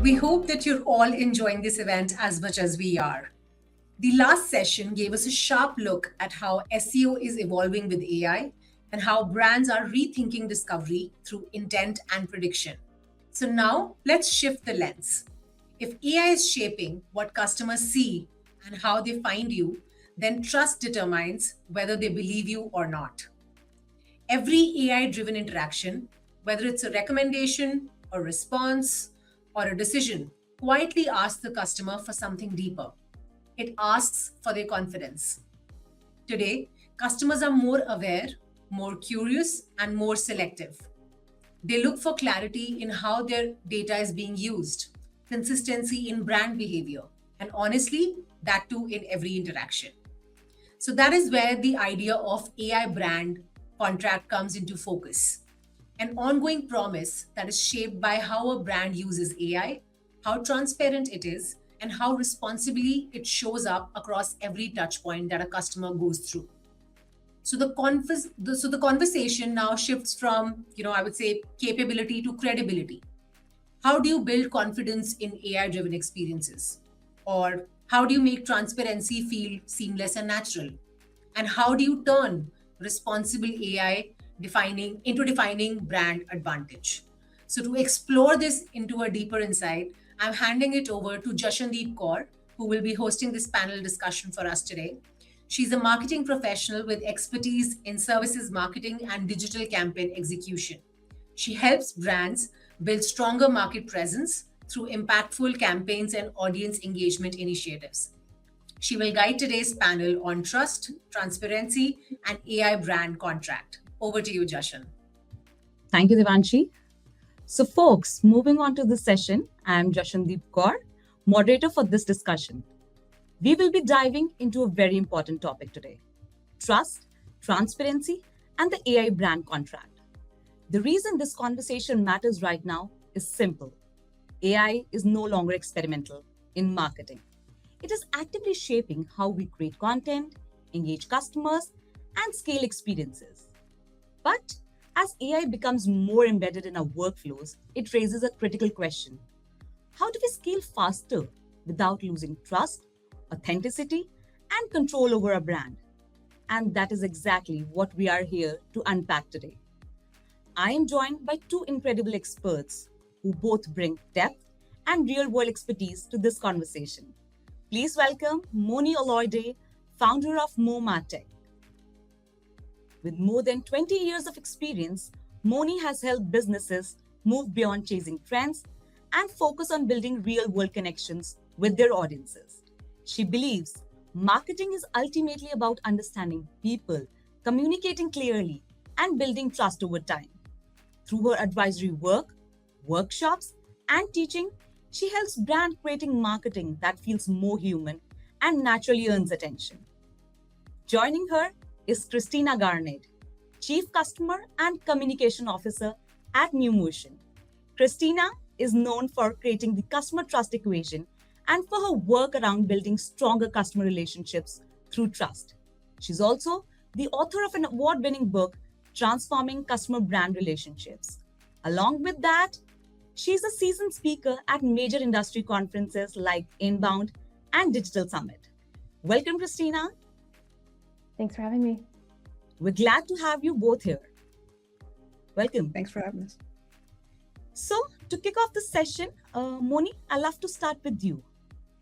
We hope that you're all enjoying this event as much as we are. The last session gave us a sharp look at how SEO is evolving with AI and how brands are rethinking discovery through intent and prediction. So now let's shift the lens. If AI is shaping what customers see and how they find you, then trust determines whether they believe you or not. Every AI driven interaction, whether it's a recommendation, a response, or a decision, quietly asks the customer for something deeper. It asks for their confidence. Today, customers are more aware, more curious, and more selective. They look for clarity in how their data is being used, consistency in brand behavior, and honestly, that too in every interaction. So that is where the idea of AI brand contract comes into focus. An ongoing promise that is shaped by how a brand uses AI, how transparent it is, and how responsibly it shows up across every touch point that a customer goes through. So the conversation now shifts from, I would say, capability to credibility. How do you build confidence in AI driven experiences? Or how do you make transparency feel seamless and natural? And how do you turn responsible AI defining brand advantage? So to explore this into a deeper insight, I'm handing it over to Jashandeep Kaur, who will be hosting this panel discussion for us today. She's a marketing professional with expertise in services marketing and digital campaign execution. She helps brands build stronger market presence through impactful campaigns and audience engagement initiatives. She will guide today's panel on trust, transparency, and AI brand contract. Over to you, Jashan. Thank you, Devanshi. So, folks, moving on to the session, I am Jashandeep Kaur, moderator for this discussion. We will be diving into a very important topic today: trust, transparency, and the AI brand contract. The reason this conversation matters right now is simple. AI is no longer experimental in marketing. It is actively shaping how we create content, engage customers, and scale experiences. But as AI becomes more embedded in our workflows, it raises a critical question. How do we scale faster without losing trust, authenticity, and control over a brand? And that is exactly what we are here to unpack today. I am joined by two incredible experts who both bring depth and real-world expertise to this conversation. Please welcome Moni Oloyede, founder of MoMaTech. With more than 20 years of experience, Moni has helped businesses move beyond chasing trends and focus on building real-world connections with their audiences. She believes marketing is ultimately about understanding people, communicating clearly, and building trust over time. Through her advisory work, workshops, and teaching, she helps brand creating marketing that feels more human and naturally earns attention. Joining her is Christina Garnett, Chief Customer and Communication Officer at NewMotion. Christina is known for creating the customer trust equation and for her work around building stronger customer relationships through trust. She's also the author of an award-winning book, Transforming Customer Brand Relationships. Along with that, she's a seasoned speaker at major industry conferences like Inbound and Digital Summit. Welcome, Christina. Thanks for having me. We're glad to have you both here. Welcome. Thanks for having us. So, to kick off the session, Moni, I'd love to start with you.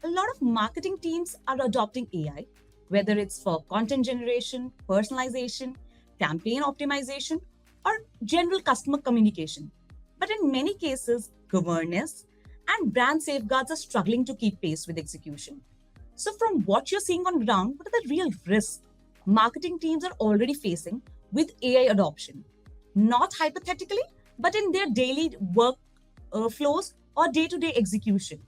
A lot of marketing teams are adopting AI, whether it's for content generation, personalization, campaign optimization, or general customer communication. But in many cases, governance and brand safeguards are struggling to keep pace with execution. So from what you're seeing on ground, what are the real risks marketing teams are already facing with AI adoption? Not hypothetically, but in their daily work flows or day-to-day execution.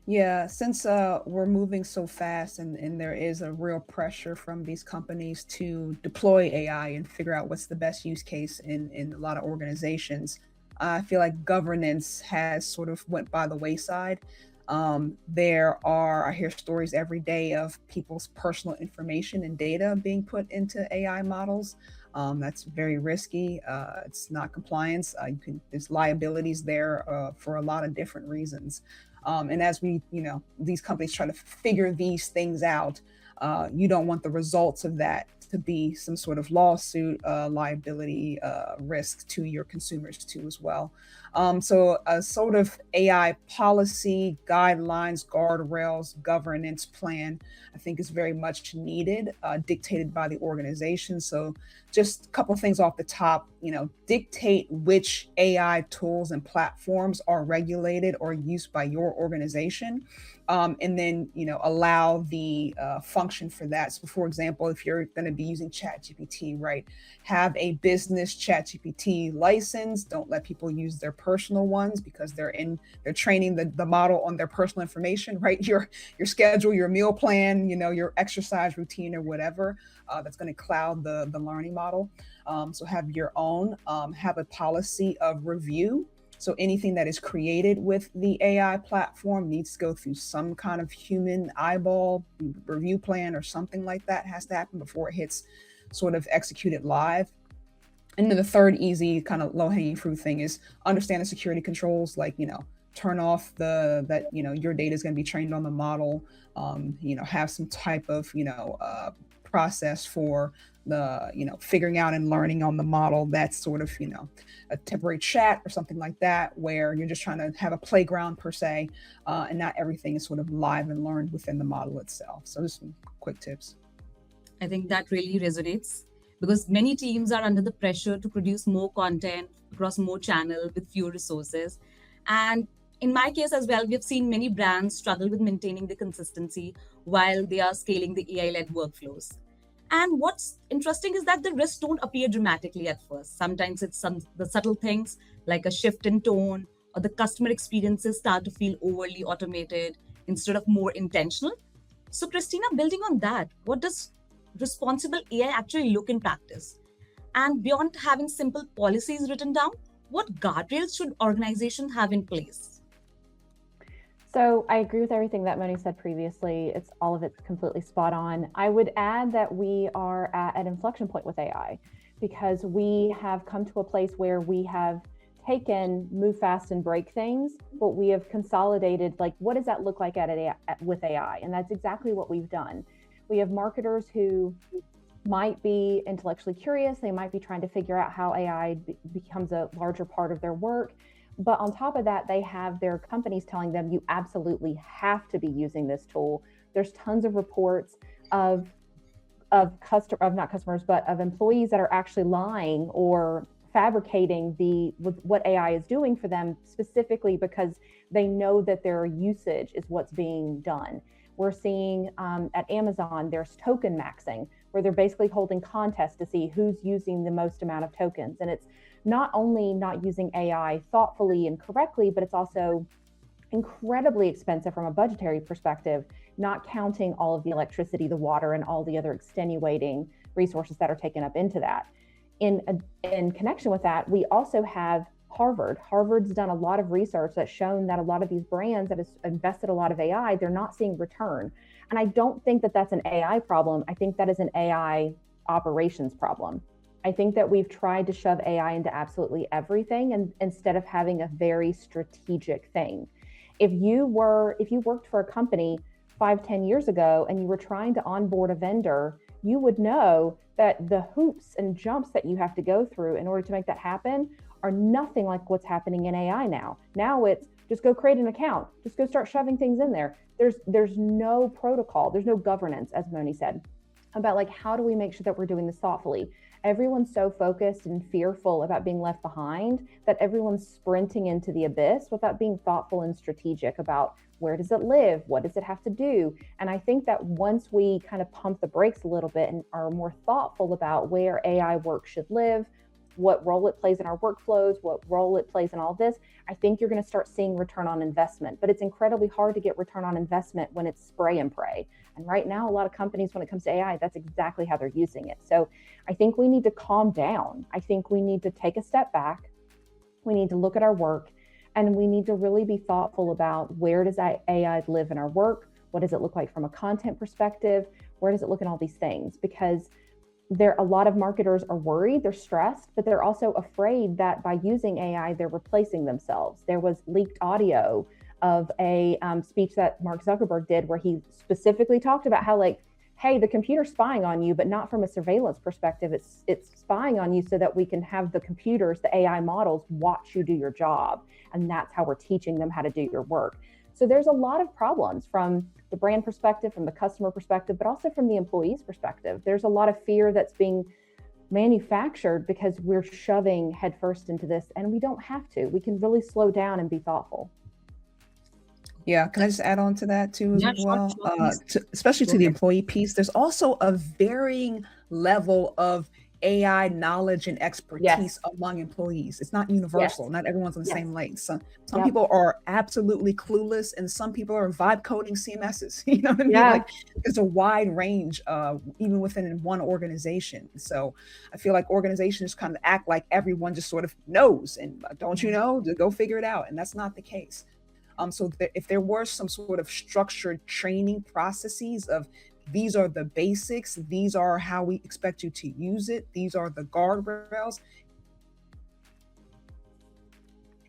Yeah, since we're moving so fast and there is a real pressure from these companies to deploy AI and figure out what's the best use case in a lot of organizations, I feel like governance has sort of went by the wayside. I hear stories every day of people's personal information and data being put into AI models. That's very risky. It's not compliance. There's liabilities there for a lot of different reasons. And as these companies try to figure these things out, you don't want the results of that to be some sort of lawsuit, liability risk to your consumers too as well. So a sort of AI policy, guidelines, guardrails, governance plan, I think is very much needed, dictated by the organization. So just a couple of things off the top, dictate which AI tools and platforms are regulated or used by your organization. And then, allow the function for that. So for example, if you're going to be using ChatGPT, right, have a business ChatGPT license. Don't let people use their personal ones because they're training the model on their personal information, right? Your schedule, your meal plan, your exercise routine or whatever, that's going to cloud the learning model. So have your own, have a policy of review. So anything that is created with the AI platform needs to go through some kind of human eyeball review plan or something like that has to happen before it hits sort of executed live. And then the third easy kind of low-hanging fruit thing is understand the security controls, like, turn off that your data is going to be trained on the model, have some type of, process for the, figuring out and learning on the model. That's sort of, a temporary chat or something like that, where you're just trying to have a playground per se, and not everything is sort of live and learned within the model itself. So just some quick tips. I think that really resonates because many teams are under the pressure to produce more content across more channels with fewer resources. And in my case as well, we have seen many brands struggle with maintaining the consistency while they are scaling the AI-led workflows. And what's interesting is that the risks don't appear dramatically at first. Sometimes it's the subtle things like a shift in tone or the customer experiences start to feel overly automated instead of more intentional. So Christina, building on that, what does responsible AI actually look in practice? And beyond having simple policies written down, what guardrails should organizations have in place? So I agree with everything that Moni said previously. All of it's completely spot on. I would add that we are at an inflection point with AI because we have come to a place where we have taken move fast and break things, but we have consolidated, like, what does that look like with AI? And that's exactly what we've done. We have marketers who might be intellectually curious. They might be trying to figure out how AI becomes a larger part of their work. But on top of that, they have their companies telling them, you absolutely have to be using this tool. There's tons of reports of employees that are actually lying or fabricating what AI is doing for them, specifically because they know that their usage is what's being done. We're seeing at Amazon, there's token maxing, where they're basically holding contests to see who's using the most amount of tokens. And it's not only not using AI thoughtfully and correctly, but it's also incredibly expensive from a budgetary perspective, not counting all of the electricity, the water, and all the other extenuating resources that are taken up into that. In connection with that, we also have Harvard. Harvard's done a lot of research that's shown that a lot of these brands that have invested a lot of AI, they're not seeing return. And I don't think that that's an AI problem. I think that is an AI operations problem. I think that we've tried to shove AI into absolutely everything, and instead of having a very strategic thing. If you worked for a company 5-10 years ago and you were trying to onboard a vendor, you would know that the hoops and jumps that you have to go through in order to make that happen are nothing like what's happening in AI now. Now it's just go create an account, just go start shoving things in there. There's no protocol, there's no governance, as Moni said, about like, how do we make sure that we're doing this thoughtfully? Everyone's so focused and fearful about being left behind that everyone's sprinting into the abyss without being thoughtful and strategic about where does it live? What does it have to do? And I think that once we kind of pump the brakes a little bit and are more thoughtful about where AI work should live, what role it plays in our workflows, what role it plays in all this, I think you're going to start seeing return on investment. But it's incredibly hard to get return on investment when it's spray and pray. And right now, a lot of companies, when it comes to AI, that's exactly how they're using it. So I think we need to calm down. I think we need to take a step back. We need to look at our work, and we need to really be thoughtful about where does AI live in our work? What does it look like from a content perspective? Where does it look in all these things? Because a lot of marketers are worried, they're stressed, but they're also afraid that by using AI, they're replacing themselves. There was leaked audio of a speech that Mark Zuckerberg did where he specifically talked about how, like, hey, the computer's spying on you, but not from a surveillance perspective. It's spying on you so that we can have the computers, the AI models, watch you do your job. And that's how we're teaching them how to do your work. So there's a lot of problems from the brand perspective, from the customer perspective, but also from the employee's perspective. There's a lot of fear that's being manufactured because we're shoving headfirst into this, and we don't have to. We can really slow down and be thoughtful. Yeah, can I just add on to that too as Yeah, well? sure, Especially Go to the ahead. employee piece, there's also a varying level of AI knowledge and expertise Yes. among employees. It's not universal. Yes. Not everyone's on the Yes. same lane. Some Yep. people are absolutely clueless, and some people are vibe coding CMSs. You know what I mean? Yeah. Like, there's a wide range, even within one organization. So I feel like organizations kind of act like everyone just sort of knows, and don't you know? Go figure it out. And that's not the case. So if there were some sort of structured training processes of these are the basics, these are how we expect you to use it, these are the guardrails,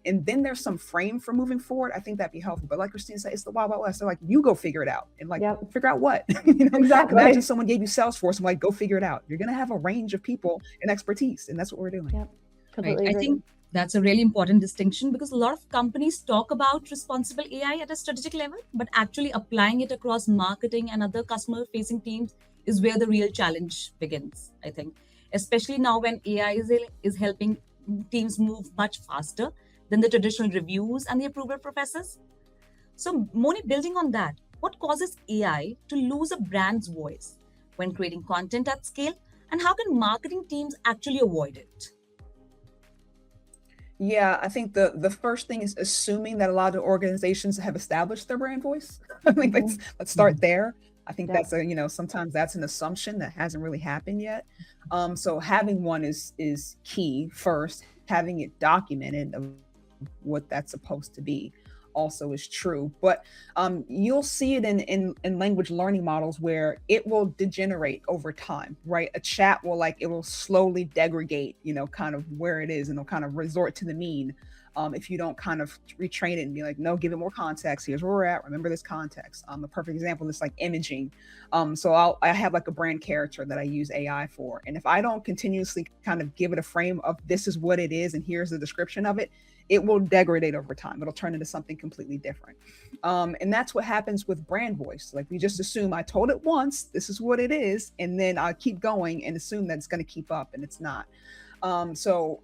and then there's some frame for moving forward, I think that'd be helpful. But like Christina said, it's the Wild Wild West. They're like, you go figure it out. And like, Yep. figure out what? Exactly. Imagine someone gave you Salesforce and like, go figure it out. You're going to have a range of people and expertise. And that's what we're doing. Yep. Right. Completely I agree. think that's a really important distinction because a lot of companies talk about responsible AI at a strategic level, but actually applying it across marketing and other customer facing teams is where the real challenge begins, I think. Especially now when AI is helping teams move much faster than the traditional reviews and the approval processes. So, Moni, building on that, what causes AI to lose a brand's voice when creating content at scale, and how can marketing teams actually avoid it? Yeah, I think the first thing is assuming that a lot of organizations have established their brand voice. I think let's start there. I think Yep. that's sometimes that's an assumption that hasn't really happened yet. So having one is key first. Having it documented of what that's supposed to be also is true. But you'll see it in language learning models where it will degenerate over time, right? A chat it will slowly degrade, kind of where it is, and it'll kind of resort to the mean. If you don't kind of retrain it and be like, no, give it more context. Here's where we're at. Remember this context. A perfect example is like imaging. So I have like a brand character that I use AI for. And if I don't continuously kind of give it a frame of this is what it is and here's the description of it, it will degrade over time. It'll turn into something completely different. And that's what happens with brand voice. Like we just assume I told it once, this is what it is. And then I keep going and assume that it's going to keep up, and it's not. So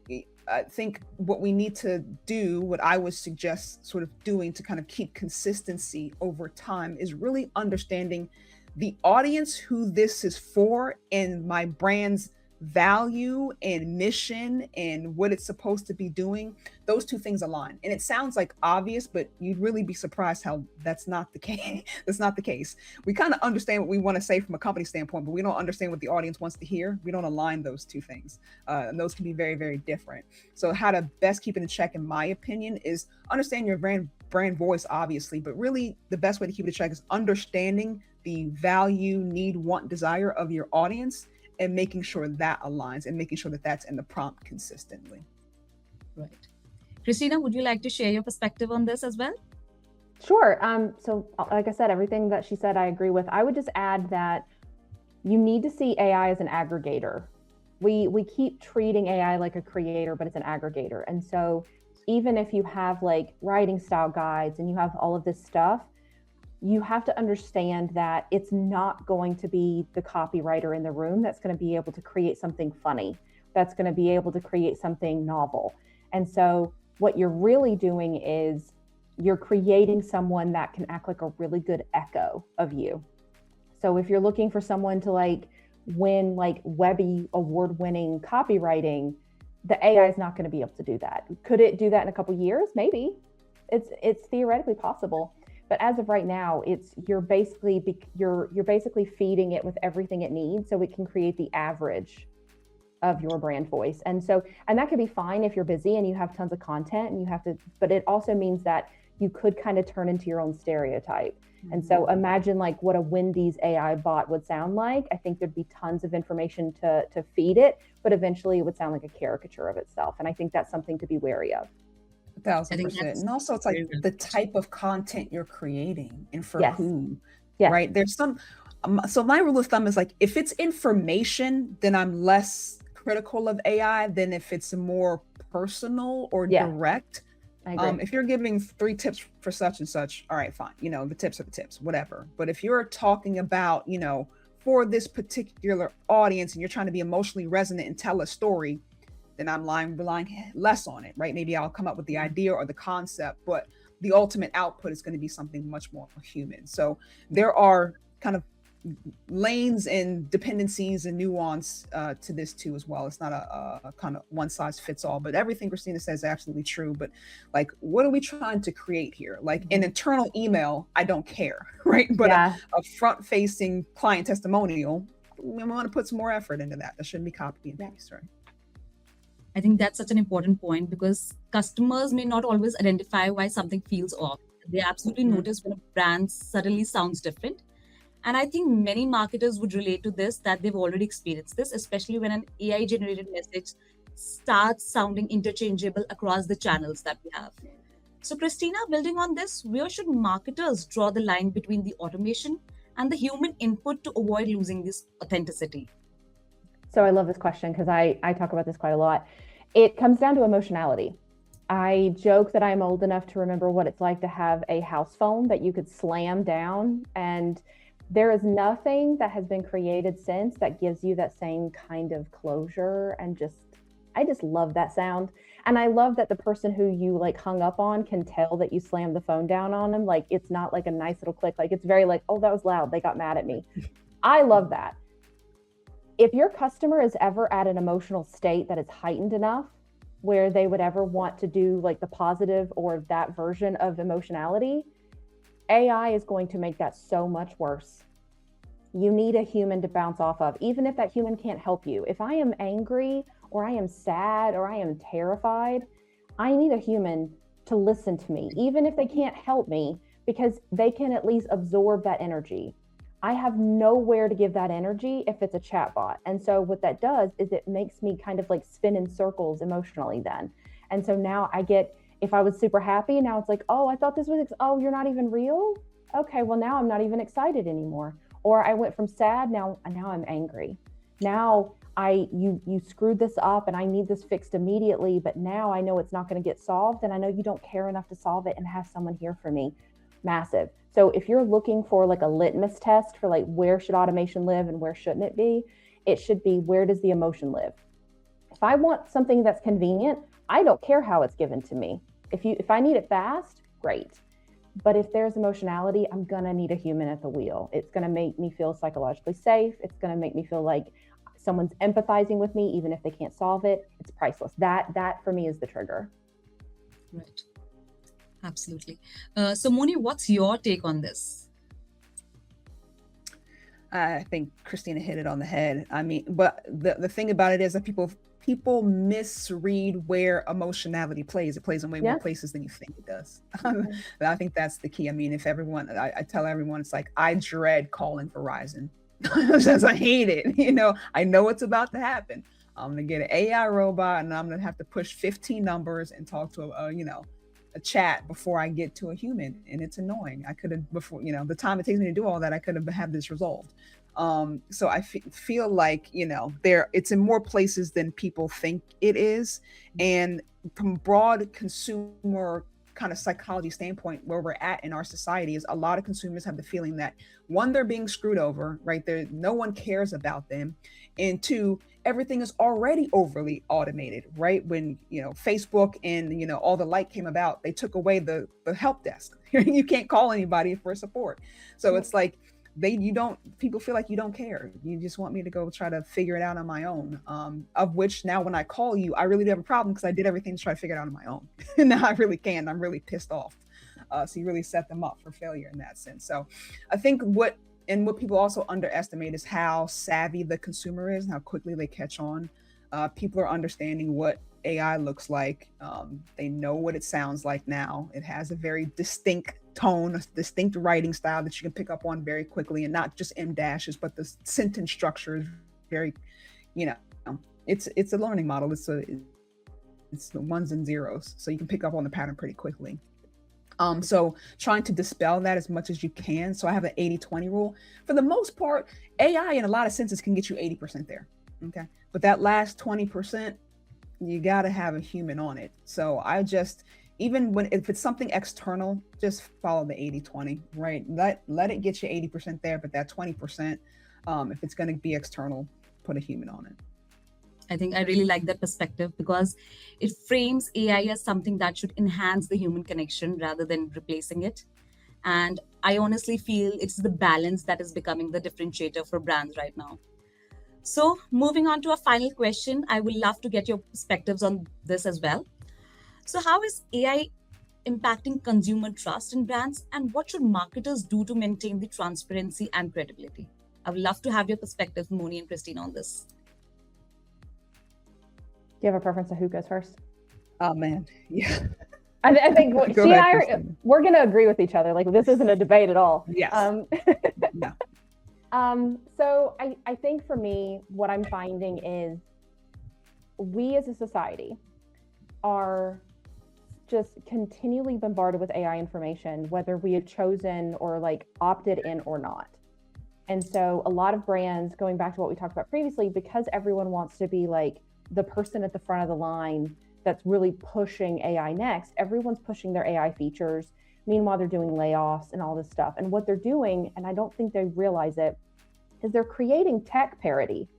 I think what we need to do, what I would suggest sort of doing to kind of keep consistency over time, is really understanding the audience who this is for and my brand's value and mission and what it's supposed to be doing. Those two things align. And it sounds like obvious, but you'd really be surprised how that's not the case. That's not the case. We kind of understand what we want to say from a company standpoint, but we don't understand what the audience wants to hear. We don't align those two things. And those can be very, very different. So how to best keep it in check, in my opinion, is understand your brand voice, obviously, but really the best way to keep it in check is understanding the value, need, want, desire of your audience, and making sure that aligns and making sure that that's in the prompt consistently. Right. Christina, would you like to share your perspective on this as well? Sure. So like I said, everything that she said, I agree with. I would just add that you need to see AI as an aggregator. We keep treating AI like a creator, but it's an aggregator. And so even if you have like writing style guides and you have all of this stuff, you have to understand that it's not going to be the copywriter in the room that's going to be able to create something funny, that's going to be able to create something novel. And so what you're really doing is you're creating someone that can act like a really good echo of you. So if you're looking for someone to like win like Webby award-winning copywriting, the AI is not going to be able to do that. Could it do that in a couple of years? Maybe. It's theoretically possible. But as of right now, you're basically feeding it with everything it needs so it can create the average of your brand voice. And that could be fine if you're busy and you have tons of content and but it also means that you could kind of turn into your own stereotype. And so imagine like what a Wendy's AI bot would sound like. I think there'd be tons of information to feed it, but eventually it would sound like a caricature of itself. And I think that's something to be wary of. 1,000%. And also it's like the type of content you're creating and for Yes. who, Yes. right? There's some, so my rule of thumb is like, if it's information, then I'm less critical of AI than if it's more personal or Yeah. direct. I agree. If you're giving 3 tips for such and such, all right, fine. You know, the tips are the tips, whatever. But if you're talking about, you know, for this particular audience and you're trying to be emotionally resonant and tell a story, then I'm relying less on it, right? Maybe I'll come up with the idea or the concept, but the ultimate output is going to be something much more human. So there are kind of lanes and dependencies and nuance to this too as well. It's not a kind of one size fits all, but everything Christina says is absolutely true. But like, what are we trying to create here? Like an internal email, I don't care, right? But a front facing client testimonial, we want to put some more effort into that. That shouldn't be copy and paste, right? I think that's such an important point because customers may not always identify why something feels off. They absolutely notice when a brand suddenly sounds different. And I think many marketers would relate to this, that they've already experienced this, especially when an AI generated message starts sounding interchangeable across the channels that we have. So Christina, building on this, where should marketers draw the line between the automation and the human input to avoid losing this authenticity? So I love this question because I talk about this quite a lot. It comes down to emotionality. I joke that I'm old enough to remember what it's like to have a house phone that you could slam down, and there is nothing that has been created since that gives you that same kind of closure. And I just love that sound. And I love that the person who you like hung up on can tell that you slammed the phone down on them. Like, it's not like a nice little click. Like, it's very like, oh, that was loud. They got mad at me. I love that. If your customer is ever at an emotional state that is heightened enough where they would ever want to do like the positive or that version of emotionality, AI is going to make that so much worse. You need a human to bounce off of, even if that human can't help you. If I am angry or I am sad or I am terrified, I need a human to listen to me, even if they can't help me, because they can at least absorb that energy. I have nowhere to give that energy if it's a chatbot. And so what that does is it makes me kind of like spin in circles emotionally then. And so now I get, if I was super happy, now it's like, oh, I thought this was, oh, you're not even real? Okay, well now I'm not even excited anymore. Or I went from sad, now I'm angry. Now you screwed this up and I need this fixed immediately, but now I know it's not going to get solved and I know you don't care enough to solve it and have someone here for me. Massive. So if you're looking for like a litmus test for like where should automation live and where shouldn't it be, it should be where does the emotion live? If I want something that's convenient, I don't care how it's given to me. If I need it fast, great. But if there's emotionality, I'm gonna need a human at the wheel. It's gonna make me feel psychologically safe. It's gonna make me feel like someone's empathizing with me, even if they can't solve it. It's priceless. That for me is the trigger. Right. Absolutely. So Moni, what's your take on this? I think Christina hit it on the head. I mean, but the thing about it is that people misread where emotionality plays. It plays in way more places than you think it does. I think that's the key. I mean, if everyone, I tell everyone, it's like, I dread calling Verizon because I hate it. You know, I know it's about to happen. I'm going to get an AI robot and I'm going to have to push 15 numbers and talk to a chat before I get to a human, and it's annoying. I could have before, the time it takes me to do all that, I could have had this resolved. So I feel like, it's in more places than people think it is. And from broad consumer kind of psychology standpoint, where we're at in our society is a lot of consumers have the feeling that, one, they're being screwed over, right? No one cares about them. And two, everything is already overly automated, right? When, Facebook and, all the light came about, they took away the help desk. You can't call anybody for support. So it's like, people feel like you don't care. You just want me to go try to figure it out on my own. Of which now when I call you, I really do have a problem because I did everything to try to figure it out on my own. And now I really can't. I'm really pissed off. So you really set them up for failure in that sense. So I think what people also underestimate is how savvy the consumer is and how quickly they catch on. People are understanding what AI looks like. They know what it sounds like now. It has a very distinct tone, a distinct writing style that you can pick up on very quickly, and not just em dashes, but the sentence structure is very, you know, it's a learning model. It's the ones and zeros, so you can pick up on the pattern pretty quickly. So trying to dispel that as much as you can. So I have an 80-20 rule. For the most part, AI in a lot of senses can get you 80% there. Okay. But that last 20%, you got to have a human on it. So I just, if it's something external, just follow the 80-20, right? Let it get you 80% there, but that 20%, if it's going to be external, put a human on it. I think I really like that perspective because it frames AI as something that should enhance the human connection rather than replacing it. And I honestly feel it's the balance that is becoming the differentiator for brands right now. So moving on to our final question, I would love to get your perspectives on this as well. So how is AI impacting consumer trust in brands, and what should marketers do to maintain the transparency and credibility? I would love to have your perspectives, Moni and Christina, on this. Do you have a preference of who goes first? Oh man, yeah. I think she and I we're going to agree with each other. Like, this isn't a debate at all. Yes. Yeah. So I think for me, what I'm finding is we as a society are just continually bombarded with AI information, whether we have chosen or like opted in or not. And so a lot of brands, going back to what we talked about previously, because everyone wants to be like the person at the front of the line that's really pushing AI next, everyone's pushing their AI features. Meanwhile, they're doing layoffs and all this stuff. And what they're doing, and I don't think they realize it, is they're creating tech parity.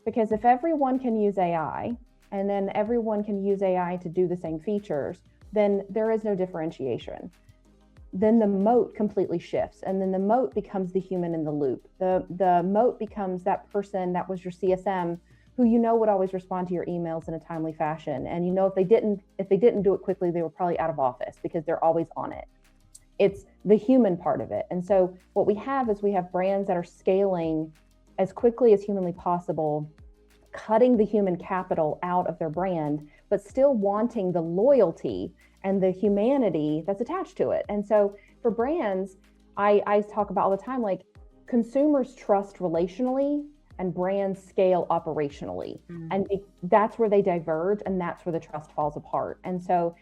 Because if everyone can use AI and then everyone can use AI to do the same features, then there is no differentiation. Then the moat completely shifts, and then the moat becomes the human in the loop. The moat becomes that person that was your CSM who you know would always respond to your emails in a timely fashion. And you know if they didn't do it quickly, they were probably out of office because they're always on it. It's the human part of it. And so what we have is we have brands that are scaling as quickly as humanly possible, cutting the human capital out of their brand, but still wanting the loyalty and the humanity that's attached to it. And so for brands, I talk about all the time, like, consumers trust relationally and brands scale operationally. And that's where they diverge, and that's where the trust falls apart. And so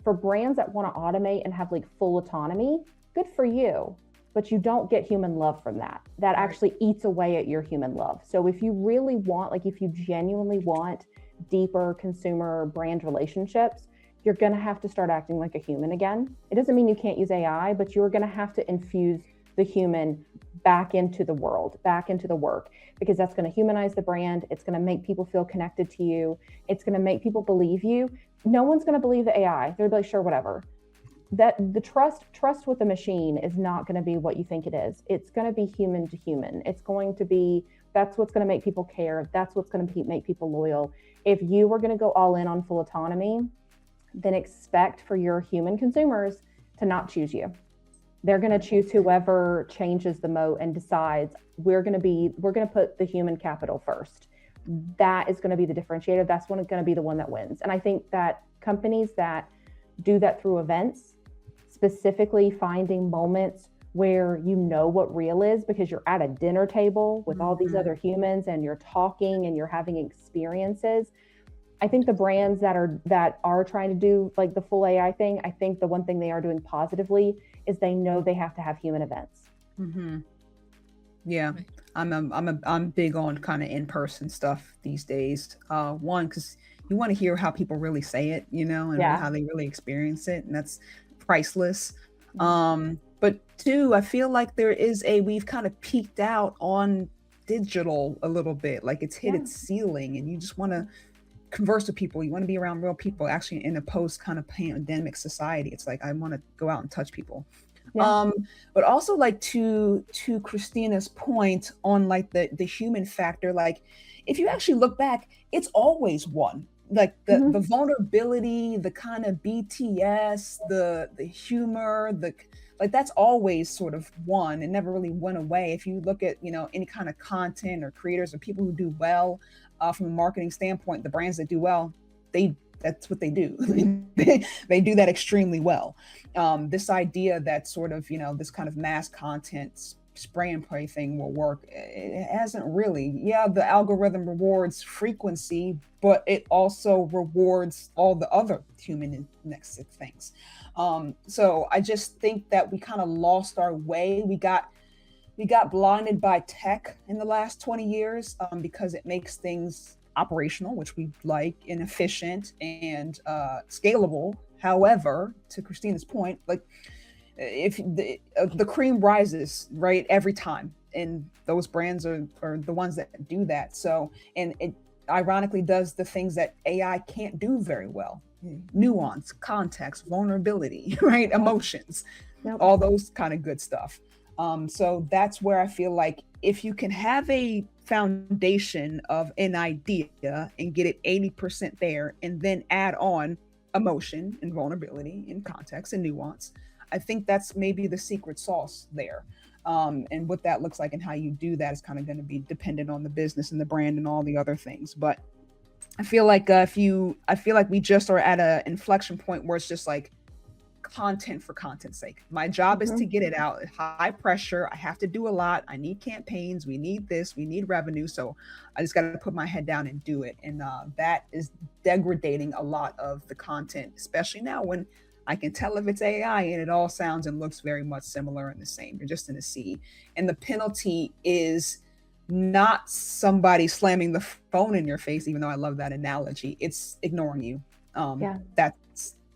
for brands that want to automate and have like full autonomy, good for you, but you don't get human love from that. That actually eats away at your human love. So if you really want, like, if you genuinely want deeper consumer brand relationships, you're going to have to start acting like a human again. It doesn't mean you can't use AI, but you're going to have to infuse the human back into the world, back into the work, because that's going to humanize the brand. It's going to make people feel connected to you. It's going to make people believe you. No one's going to believe the AI. They're like, sure, whatever. That the trust with the machine is not going to be what you think it is. It's going to be human to human. It's going to be, that's what's going to make people care. That's what's going to make people loyal. If you are going to go all in on full autonomy, then expect for your human consumers to not choose you. They're going to choose whoever changes the moat and decides we're going to put the human capital first. That is going to be the differentiator. That's going to be the one that wins. And I think that companies that do that through events, specifically finding moments where you know what real is because you're at a dinner table with all these other humans and you're talking and you're having experiences. I think the brands that are trying to do like the full AI thing, I think the one thing they are doing positively is they know they have to have human events. Yeah, I'm big on kind of in-person stuff these days. One, because you want to hear how people really say it, you know, and how they really experience it, and that's priceless. But two, I feel like we've kind of peaked out on digital a little bit, like it's hit its ceiling, and you just want to converse with people. You want to be around real people. Actually, in a post kind of pandemic society, it's like I want to go out and touch people. But also, like, to Christina's point on like the human factor, like if you actually look back, it's always one. Like the vulnerability, the kind of BTS, the humor, like that's always sort of one. It never really went away. If you look at, you know, any kind of content or creators or people who do well from a marketing standpoint, the brands that do well, they that's what they do. They do that extremely well. This idea that sort of, this kind of mass content spray and pray thing will work, it hasn't really. Yeah, the algorithm rewards frequency, but it also rewards all the other human next things. So I just think that we kind of lost our way. We got blinded by tech in the last 20 years because it makes things operational, which we like, and efficient and scalable. However, to Christina's point, like, if the cream rises, right, every time, and those brands are the ones that do that. So, and it ironically does the things that AI can't do very well: nuance, context, vulnerability, right, emotions, all those kind of good stuff. So that's where I feel like if you can have a foundation of an idea and get it 80% there, and then add on emotion and vulnerability and context and nuance, I think that's maybe the secret sauce there. And what that looks like and how you do that is kind of going to be dependent on the business and the brand and all the other things. But I feel like we just are at an inflection point where it's just like content for content's sake. My job is to get it out at high pressure. I have to do a lot. I need campaigns. We need this. We need revenue. So I just got to put my head down and do it. And that is degrading a lot of the content, especially now when I can tell if it's AI and it all sounds and looks very much similar and the same. You're just in a sea. And the penalty is not somebody slamming the phone in your face, even though I love that analogy. It's ignoring you.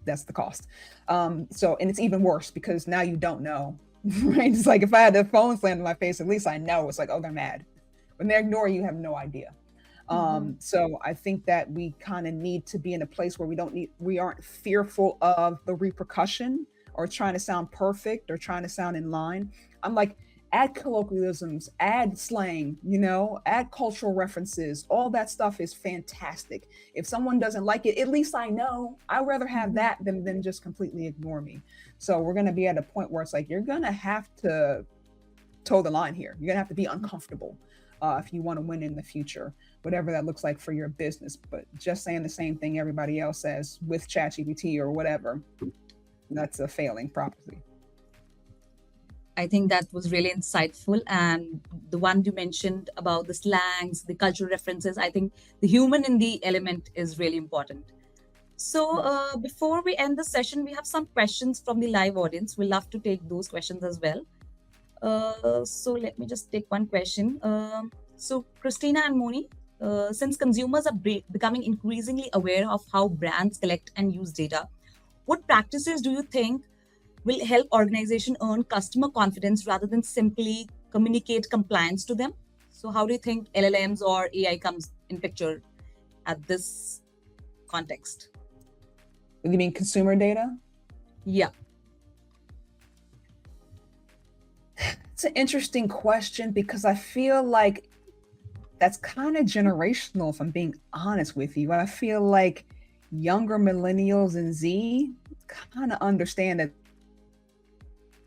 That's the cost. So, and it's even worse because now you don't know, right? It's like if I had the phone slammed in my face, at least I know. It's like, oh, they're mad. When they ignore you, you have no idea. So I think that we kind of need to be in a place where we aren't fearful of the repercussion or trying to sound perfect or trying to sound in line. I'm like, add colloquialisms, add slang, add cultural references. All that stuff is fantastic. If someone doesn't like it, at least I know. I'd rather have that than just completely ignore me. So we're going to be at a point where it's like, you're going to have to toe the line here. You're going to have to be uncomfortable if you want to win in the future, whatever that looks like for your business. But just saying the same thing everybody else says with ChatGPT or whatever, that's a failing proposition. I think that was really insightful. And the one you mentioned about the slangs, the cultural references, I think the human in the element is really important. So before we end the session, we have some questions from the live audience. We'll love to take those questions as well. So let me just take one question. So Christina and Moni, since consumers are becoming increasingly aware of how brands collect and use data, what practices do you think will help organization earn customer confidence rather than simply communicate compliance to them? So how do you think LLMs or AI comes in picture at this context? You mean consumer data? Yeah. It's an interesting question because I feel like that's kind of generational, if I'm being honest with you. I feel like younger millennials and Z kind of understand that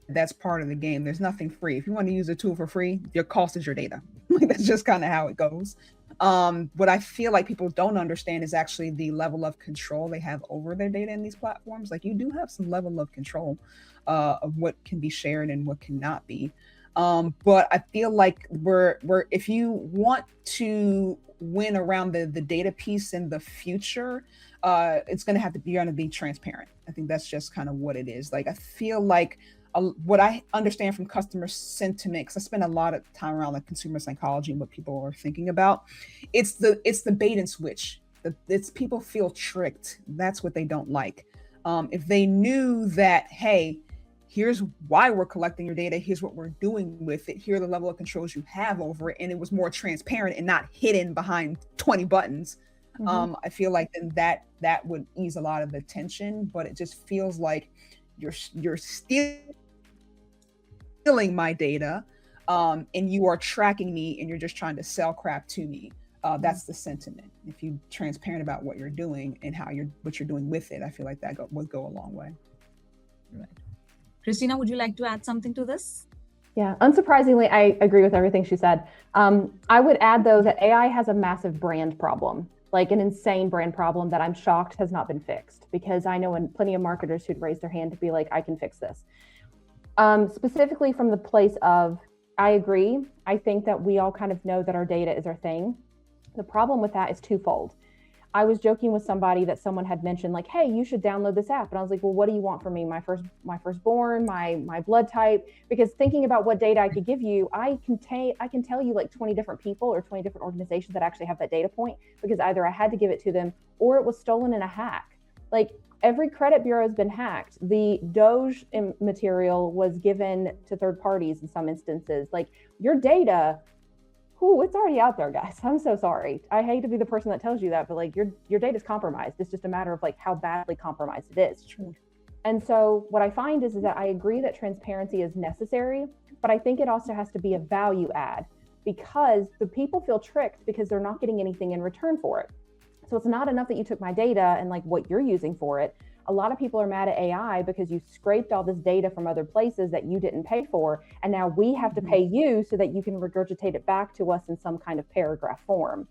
that's part of the game. There's nothing free. If you want to use a tool for free, your cost is your data. Like, that's just kind of how it goes. What I feel like people don't understand is actually the level of control they have over their data in these platforms. Like, you do have some level of control of what can be shared and what cannot be. But I feel like we're if you want to win around the data piece in the future, it's going to have to be, you're going to be transparent. I think that's just kind of what it is. Like, I feel like what I understand from customer sentiment, because I spend a lot of time around like consumer psychology and what people are thinking about, it's the bait and switch. It's people feel tricked. That's what they don't like. If they knew that, hey, here's why we're collecting your data, here's what we're doing with it, here are the level of controls you have over it, and it was more transparent and not hidden behind 20 buttons, I feel like then that would ease a lot of the tension. But it just feels like you're stealing my data, and you are tracking me, and you're just trying to sell crap to me. That's the sentiment. If you're transparent about what you're doing and what you're doing with it, I feel like that would go a long way. Right. Christina, would you like to add something to this? Yeah, unsurprisingly, I agree with everything she said. I would add, though, that AI has a massive brand problem. like an insane brand problem that I'm shocked has not been fixed, because I know plenty of marketers who'd raise their hand to be like, I can fix this. Specifically from the place of, I agree. I think that we all kind of know that our data is our thing. The problem with that is twofold. I was joking with somebody that someone had mentioned, like, hey, you should download this app. And I was like, well, what do you want from me? My firstborn, my blood type? Because thinking about what data I could give you, I can tell you like 20 different people or 20 different organizations that actually have that data point, because either I had to give it to them or it was stolen in a hack. Like, every credit bureau has been hacked. The Doge material was given to third parties in some instances. Like, your data, it's already out there, guys. I'm so sorry. I hate to be the person that tells you that, but like, your data is compromised. It's just a matter of like how badly compromised it is. True. And so what I find is that I agree that transparency is necessary, but I think it also has to be a value add, because the people feel tricked because they're not getting anything in return for it. So it's not enough that you took my data and like what you're using for it. A lot of people are mad at AI because you scraped all this data from other places that you didn't pay for. And now we have to pay you so that you can regurgitate it back to us in some kind of paragraph form.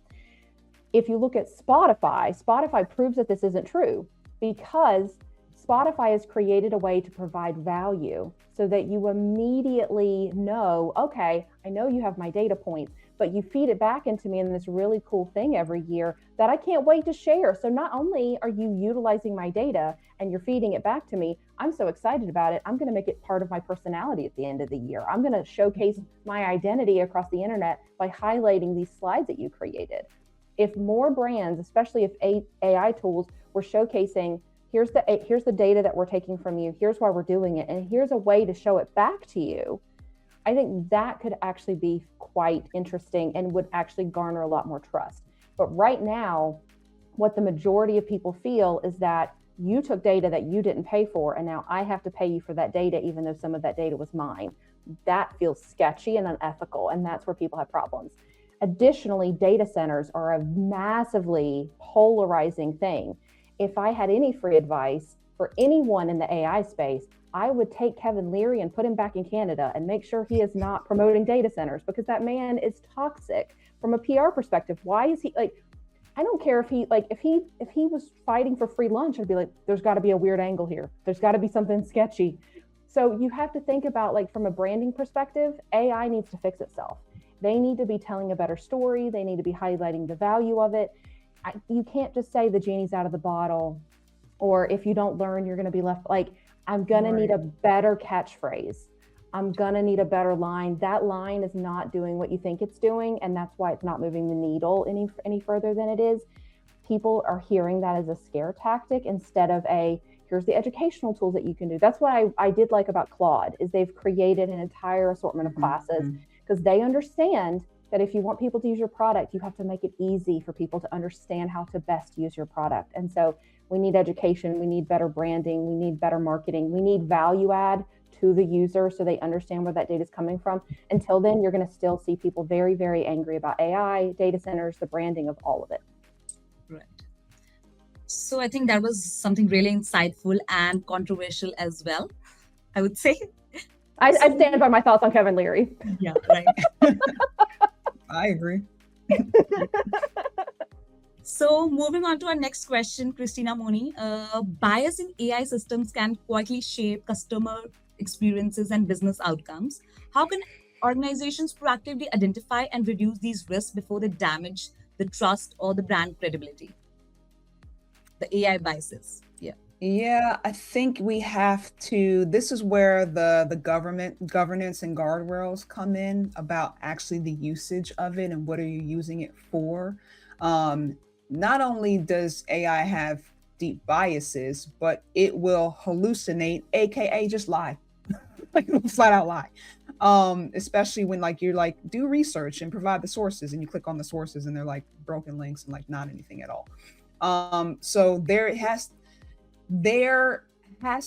If you look at Spotify proves that this isn't true, because Spotify has created a way to provide value so that you immediately know, okay, I know you have my data points, but you feed it back into me in this really cool thing every year that I can't wait to share. So not only are you utilizing my data and you're feeding it back to me, I'm so excited about it. I'm going to make it part of my personality at the end of the year. I'm going to showcase my identity across the internet by highlighting these slides that you created. If more brands, especially if AI tools were showcasing, here's the data that we're taking from you, here's why we're doing it, and here's a way to show it back to you, I think that could actually be quite interesting and would actually garner a lot more trust. But right now, what the majority of people feel is that you took data that you didn't pay for, and now I have to pay you for that data, even though some of that data was mine. That feels sketchy and unethical, and that's where people have problems. Additionally, data centers are a massively polarizing thing. If I had any free advice for anyone in the AI space, I would take Kevin Leary and put him back in Canada and make sure he is not promoting data centers, because that man is toxic from a PR perspective. Why is he like, I don't care if he was fighting for free lunch, I'd be like, there's got to be a weird angle here. There's got to be something sketchy. So you have to think about, like, from a branding perspective, AI needs to fix itself. They need to be telling a better story. They need to be highlighting the value of it. You can't just say the genie's out of the bottle, or if you don't learn, you're going to be left. Like, I'm going to need a better catchphrase. I'm going to need a better line. That line is not doing what you think it's doing, and that's why it's not moving the needle any further than it is. People are hearing that as a scare tactic instead of here's the educational tools that you can do. That's what I did like about Claude, is they've created an entire assortment of classes, because they understand that if you want people to use your product, you have to make it easy for people to understand how to best use your product. And so we need education, we need better branding, we need better marketing, we need value add to the user so they understand where that data is coming from. Until then, you're going to still see people very, very angry about AI, data centers, the branding of all of it. Right. So I think that was something really insightful and controversial as well, I would say. I stand by my thoughts on Kevin Leary. Yeah, right. I agree. So moving on to our next question, Christina, Moni, bias in AI systems can quietly shape customer experiences and business outcomes. How can organizations proactively identify and reduce these risks before they damage the trust or the brand credibility? The AI biases. Yeah, I think we have to, this is where the governance and guardrails come in, about actually the usage of it and what are you using it for. Not only does AI have deep biases, but it will hallucinate, AKA just lie, like flat out lie. Especially when you're like, do research and provide the sources, and you click on the sources and they're like broken links and like not anything at all. So there has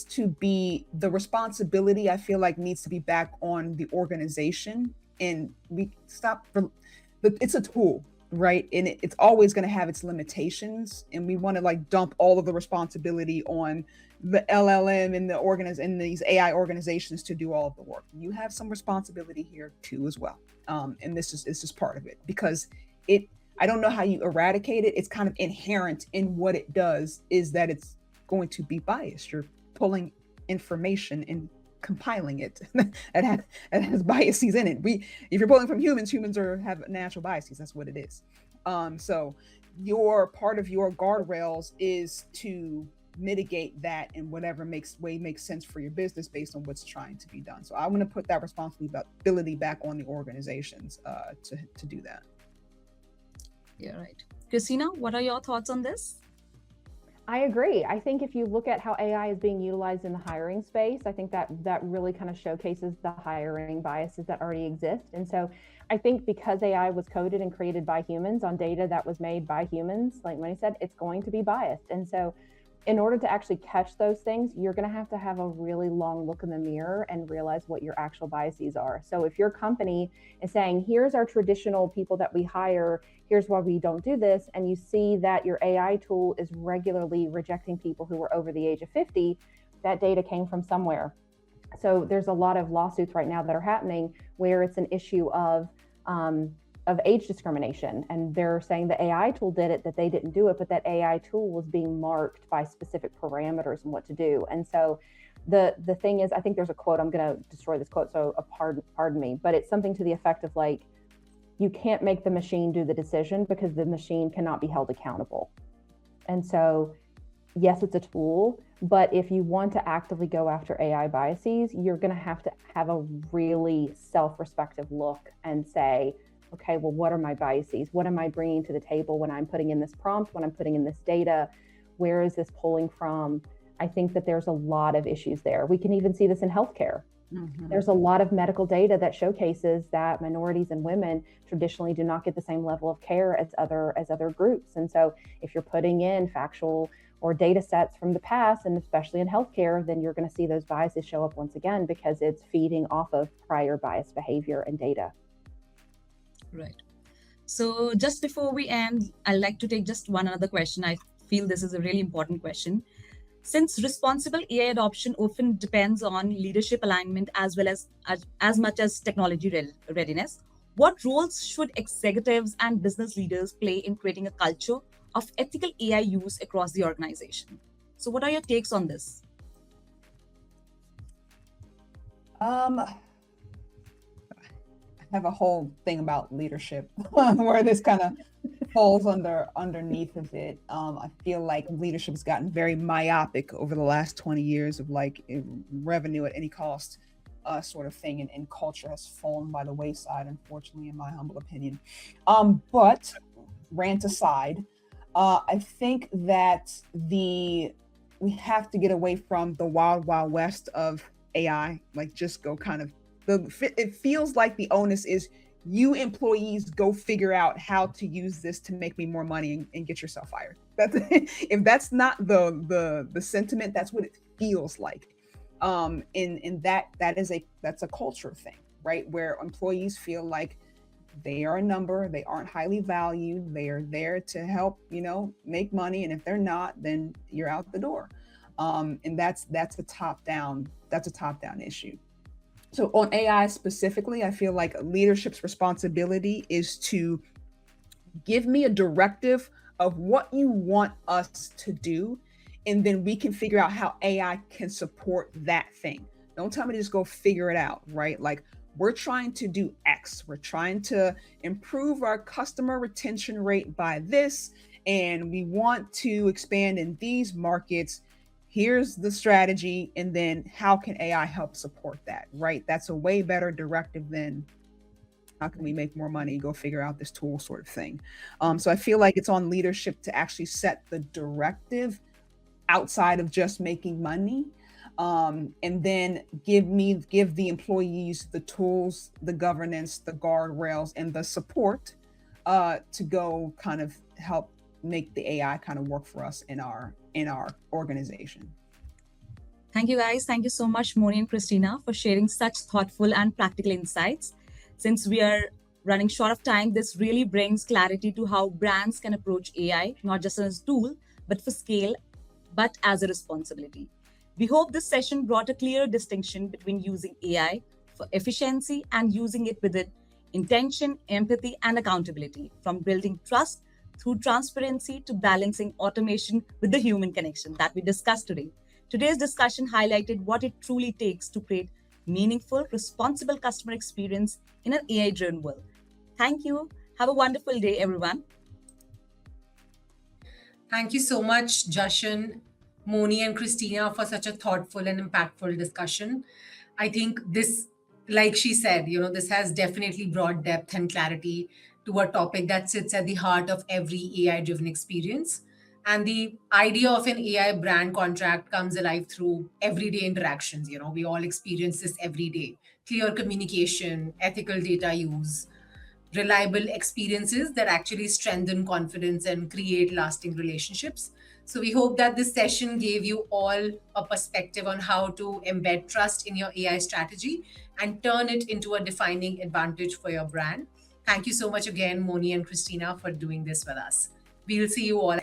to be the responsibility, I feel like, needs to be back on the organization, and we stop. It's a tool, right? And it's always going to have its limitations, and we want to dump all of the responsibility on the LLM and these AI organizations to do all of the work. You have some responsibility here too as well, and this is just part of it, because I don't know how you eradicate it. It's kind of inherent in what it does, is that it's going to be biased. You're pulling information and compiling it that has biases in it. If you're pulling from humans, have natural biases. That's what it is. So your part of your guardrails is to mitigate that in whatever makes sense for your business based on what's trying to be done. So I want to put that responsibility back on the organizations to do that. Yeah, right. Christina, what are your thoughts on this? I agree. I think if you look at how AI is being utilized in the hiring space, I think that really kind of showcases the hiring biases that already exist. And so I think because AI was coded and created by humans on data that was made by humans, like Moni said, it's going to be biased. And so in order to actually catch those things, you're going to have a really long look in the mirror and realize what your actual biases are. So if your company is saying, here's our traditional people that we hire, here's why we don't do this, and you see that your AI tool is regularly rejecting people who are over the age of 50, that data came from somewhere. So there's a lot of lawsuits right now that are happening where it's an issue of age discrimination, and they're saying the AI tool did it, that they didn't do it, but that AI tool was being marked by specific parameters and what to do. And so the thing is, I think there's a quote, I'm going to destroy this quote, so pardon me, but it's something to the effect of like, you can't make the machine do the decision because the machine cannot be held accountable. And so yes, it's a tool, but if you want to actively go after AI biases, you're going to have a really self-respective look and say, okay, well, what are my biases? What am I bringing to the table when I'm putting in this prompt, when I'm putting in this data? Where is this pulling from? I think that there's a lot of issues there. We can even see this in healthcare. Mm-hmm. There's a lot of medical data that showcases that minorities and women traditionally do not get the same level of care as other groups. And so if you're putting in factual or data sets from the past, and especially in healthcare, then you're going to see those biases show up once again because it's feeding off of prior biased behavior and data. Right. So just before we end, I'd like to take just one other question. I feel this is a really important question. Since responsible AI adoption often depends on leadership alignment as well as much as technology readiness, what roles should executives and business leaders play in creating a culture of ethical AI use across the organization? So what are your takes on this? I have a whole thing about leadership where this kind of falls underneath of it. I feel like leadership has gotten very myopic over the last 20 years of like revenue at any cost sort of thing, and culture has fallen by the wayside, unfortunately, in my humble opinion. But rant aside, I think that we have to get away from the wild west of AI, like just go kind of, it feels like the onus is you employees go figure out how to use this to make me more money and get yourself fired. If that's not the sentiment, that's what it feels like. That's a culture thing, right? Where employees feel like they are a number, they aren't highly valued, they are there to help, make money, and if they're not, then you're out the door. And that's a top-down issue. So on AI specifically, I feel like leadership's responsibility is to give me a directive of what you want us to do, and then we can figure out how AI can support that thing. Don't tell me to just go figure it out, right? Like, we're trying to do X. We're trying to improve our customer retention rate by this, and we want to expand in these markets. Here's the strategy, and then how can AI help support that, right? That's a way better directive than how can we make more money, go figure out this tool sort of thing. So I feel like it's on leadership to actually set the directive outside of just making money, and then give the employees the tools, the governance, the guardrails, and the support to go kind of help make the AI kind of work for us in our organization. Thank you, guys. Thank you so much, Moni and Christina, for sharing such thoughtful and practical insights. Since we are running short of time, this really brings clarity to how brands can approach AI, not just as a tool, but for scale, but as a responsibility. We hope this session brought a clear distinction between using AI for efficiency and using it with intention, empathy, and accountability, from building trust through transparency to balancing automation with the human connection that we discussed today. Today's discussion highlighted what it truly takes to create meaningful, responsible customer experience in an AI-driven world. Thank you. Have a wonderful day, everyone. Thank you so much, Jashan, Moni, and Christina, for such a thoughtful and impactful discussion. I think this, like she said, this has definitely brought depth and clarity to a topic that sits at the heart of every AI driven experience. And the idea of an AI brand contract comes alive through everyday interactions. We all experience this every day: clear communication, ethical data use, reliable experiences that actually strengthen confidence and create lasting relationships. So, we hope that this session gave you all a perspective on how to embed trust in your AI strategy and turn it into a defining advantage for your brand. Thank you so much again, Moni and Christina, for doing this with us. We'll see you all.